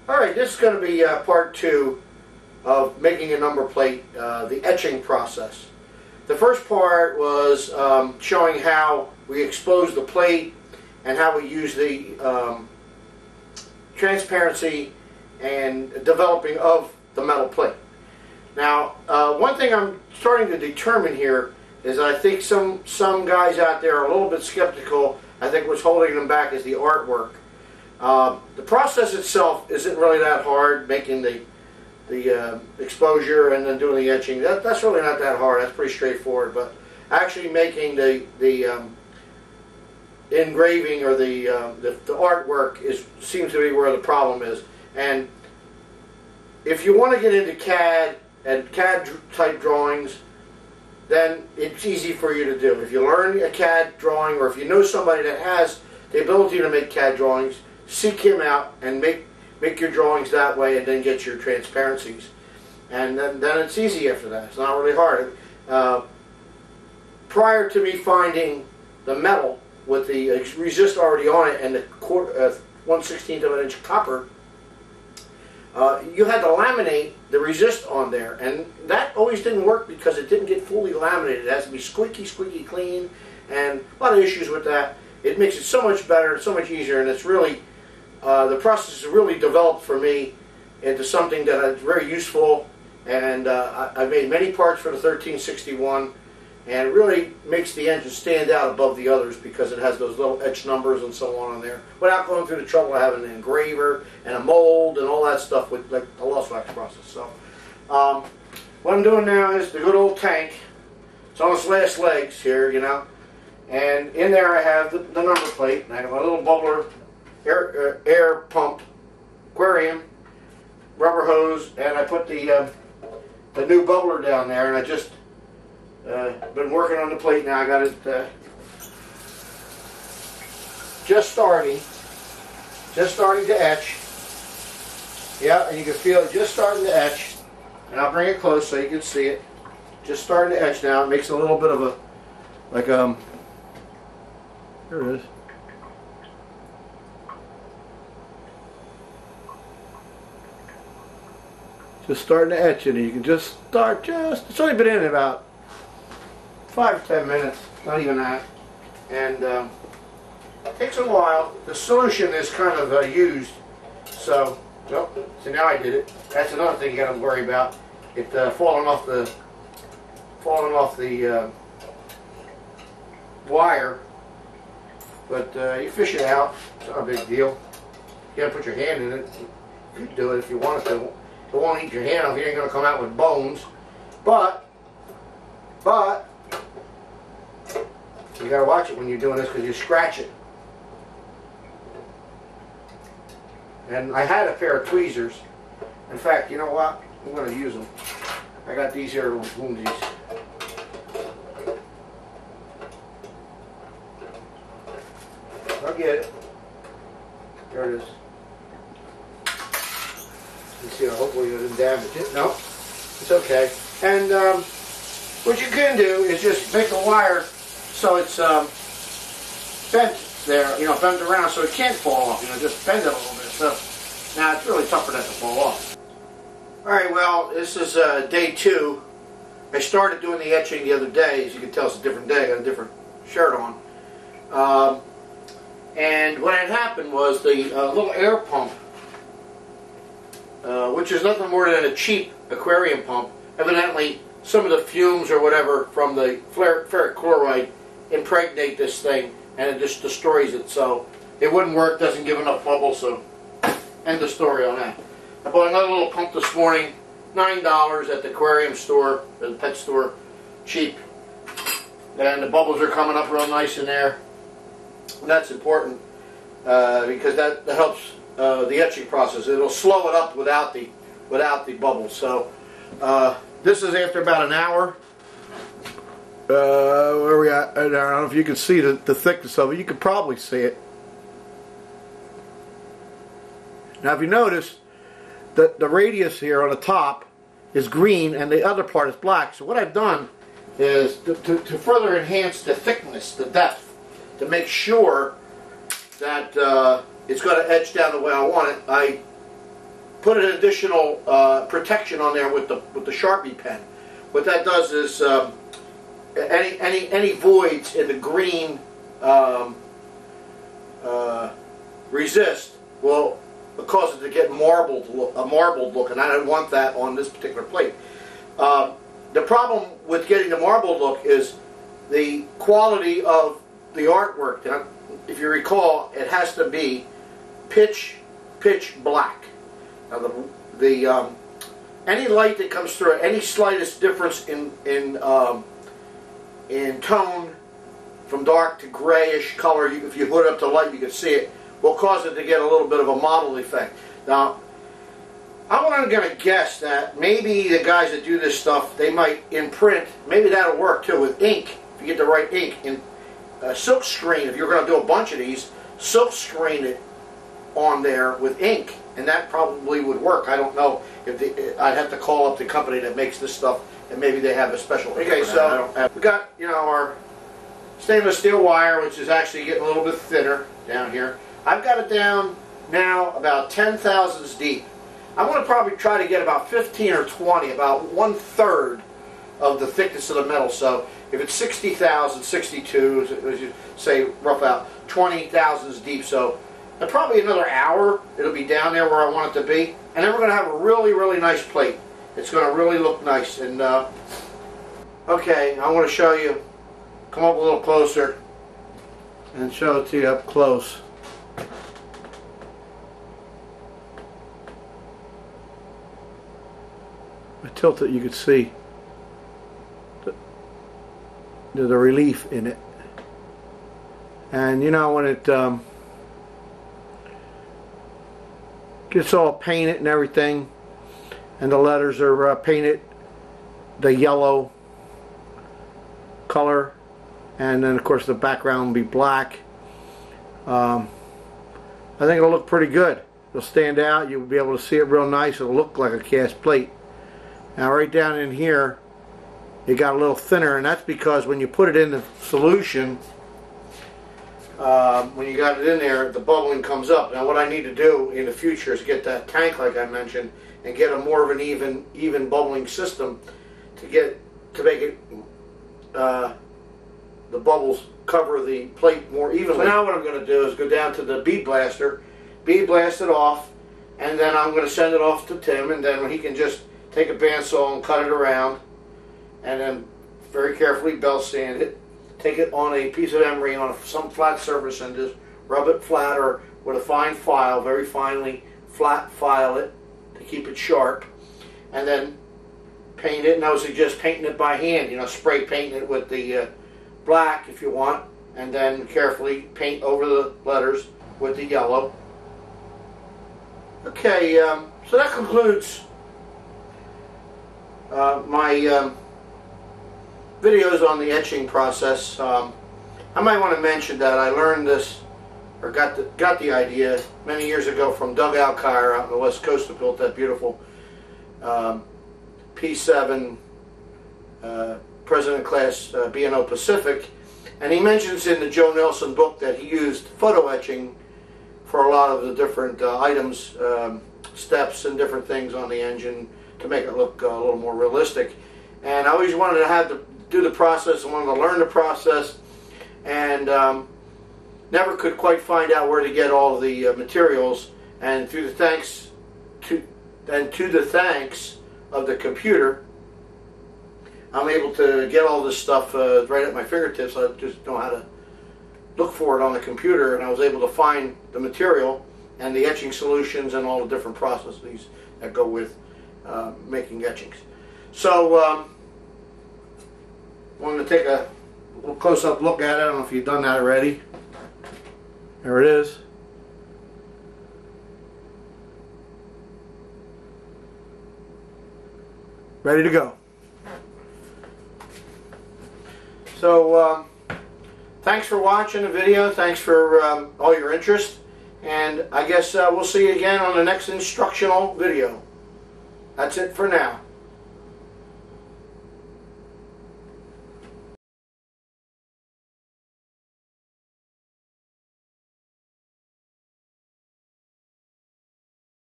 Alright, this is going to be part 2 of making a number plate, the etching process. The first part was showing how we expose the plate and how we use the transparency and developing of the metal plate. Now, one thing I'm starting to determine here is I think some guys out there are a little bit skeptical. I think what's holding them back is the artwork. The process itself isn't really that hard, making the exposure and then doing the etching. That's really not that hard. That's pretty straightforward. But actually making the engraving or the artwork seems to be where the problem is. And if you want to get into CAD and CAD type drawings, then it's easy for you to do. If you learn a CAD drawing, or if you know somebody that has the ability to make CAD drawings, seek him out and make your drawings that way, and then get your transparencies. And then it's easy after that. It's not really hard. Prior to me finding the metal with the resist already on it and the 1/16 of an inch copper, you had to laminate the resist on there, and that always didn't work because it didn't get fully laminated. It has to be squeaky clean, and a lot of issues with that. It makes it so much better, so much easier, and it's really the process has really developed for me into something that is very useful. And I've made many parts for the 1361, and it really makes the engine stand out above the others because it has those little etch numbers and so on there, without going through the trouble of having an engraver and a mold and all that stuff with like the lost wax process. So what I'm doing now is the good old tank. It's on its last legs here, you know, and in there I have the number plate, and I have a little bubbler, air pump, aquarium, rubber hose, and I put the new bubbler down there, and I just been working on the plate now. I got it just starting to etch. Yeah, and you can feel it just starting to etch. And I'll bring it close so you can see it. Just starting to etch now. It makes a little bit of a, like here it is. Just starting to etch it, and you can just start it's only been in about 5 to 10 minutes, not even that, and it takes a while. The solution is kind of used, so now I did it. That's another thing you got to worry about, it falling off the wire, but you fish it out. It's not a big deal. You got to put your hand in it. You can do it if you wanted to. It won't eat your hand off. You ain't going to come out with bones, but you got to watch it when you're doing this because you scratch it. And I had a pair of tweezers. In fact, you know what? I'm going to use them. I got these here woundies. I'll get it. There it is. You see, hopefully you didn't damage it. No, it's okay. And what you can do is just make the wire so it's bent there, you know, bent around so it can't fall off. You know, just bend it a little bit. So now it's really tough for that to fall off. All right, well, this is day 2. I started doing the etching the other day. As you can tell, it's a different day. I got a different shirt on. And what had happened was the little air pump, which is nothing more than a cheap aquarium pump. Evidently, some of the fumes or whatever from the ferric chloride impregnate this thing, and it just destroys it. So it wouldn't work, doesn't give enough bubbles, so end the story on that. I bought another little pump this morning, $9 at the aquarium store, or the pet store, cheap. And the bubbles are coming up real nice in there. And that's important because that helps the etching process. It'll slow it up without the bubbles. So this is after about an hour. Where are we at? I don't know if you can see the thickness of it. You can probably see it. Now, if you notice, the radius here on the top is green and the other part is black. So what I've done is to further enhance the thickness, the depth, to make sure that it's going to etch down the way I want it, I put an additional protection on there with the Sharpie pen. What that does is any voids in the green resist will cause it to get a marbled look, and I don't want that on this particular plate. The problem with getting the marbled look is the quality of the artwork. Now, if you recall, it has to be pitch black. Now any light that comes through it, any slightest difference in tone from dark to grayish color, if you put it up to light, you can see it, will cause it to get a little bit of a mottled effect. Now, I'm going to guess that maybe the guys that do this stuff, they might imprint, maybe that'll work too with ink, if you get the right ink, in silk screen. If you're going to do a bunch of these, silk screen it on there with ink, and that probably would work. I don't know if I'd have to call up the company that makes this stuff, and maybe they have a special ink. Okay, so we got, you know, our stainless steel wire, which is actually getting a little bit thinner down here. I've got it down now about 10 thousandths deep. I'm going to probably try to get about 15 or 20, about 1/3 of the thickness of the metal. So if it's 60 thousandths, 62, as you say, rough out, 20 thousandths deep. So in probably another hour, it'll be down there where I want it to be. And then we're going to have a really, really nice plate. It's going to really look nice. And okay, I want to show you, come up a little closer and show it to you up close. I tilt it, you could see the relief in it. And you know, when it gets all painted and everything, and the letters are painted the yellow color, and then of course the background will be black, I think it'll look pretty good. It'll stand out, you'll be able to see it real nice. It'll look like a cast plate. Now right down in here it got a little thinner, and that's because when you put it in the solution, when you got it in there, the bubbling comes up. Now what I need to do in the future is get that tank like I mentioned, and get a more of an even bubbling system to make it the bubbles cover the plate more evenly. So now what I'm going to do is go down to the bead blaster, bead blast it off, and then I'm going to send it off to Tim, and then he can just take a bandsaw and cut it around, and then very carefully belt sand it. Take it on a piece of emery on some flat surface and just rub it flat, or with a fine file, very finely flat file it to keep it sharp, and then paint it. And I would suggest painting it by hand, you know, spray painting it with the black if you want, and then carefully paint over the letters with the yellow. Okay, so that concludes my videos on the etching process. I might want to mention that I learned this, or got the idea many years ago from Doug Alkire out on the West Coast, who built that beautiful P7 President Class B&O Pacific. And he mentions in the Joe Nelson book that he used photo etching for a lot of the different items, steps and different things on the engine to make it look a little more realistic. And I always wanted to do the process, I wanted to learn the process, and never could quite find out where to get all of the materials. And through the thanks of the computer, I'm able to get all this stuff right at my fingertips. I just know how to look for it on the computer, and I was able to find the material and the etching solutions and all the different processes that go with making etchings. So I wanted to take a little close-up look at it. I don't know if you've done that already. There it is. Ready to go. So thanks for watching the video. Thanks for all your interest. And I guess we'll see you again on the next instructional video. That's it for now.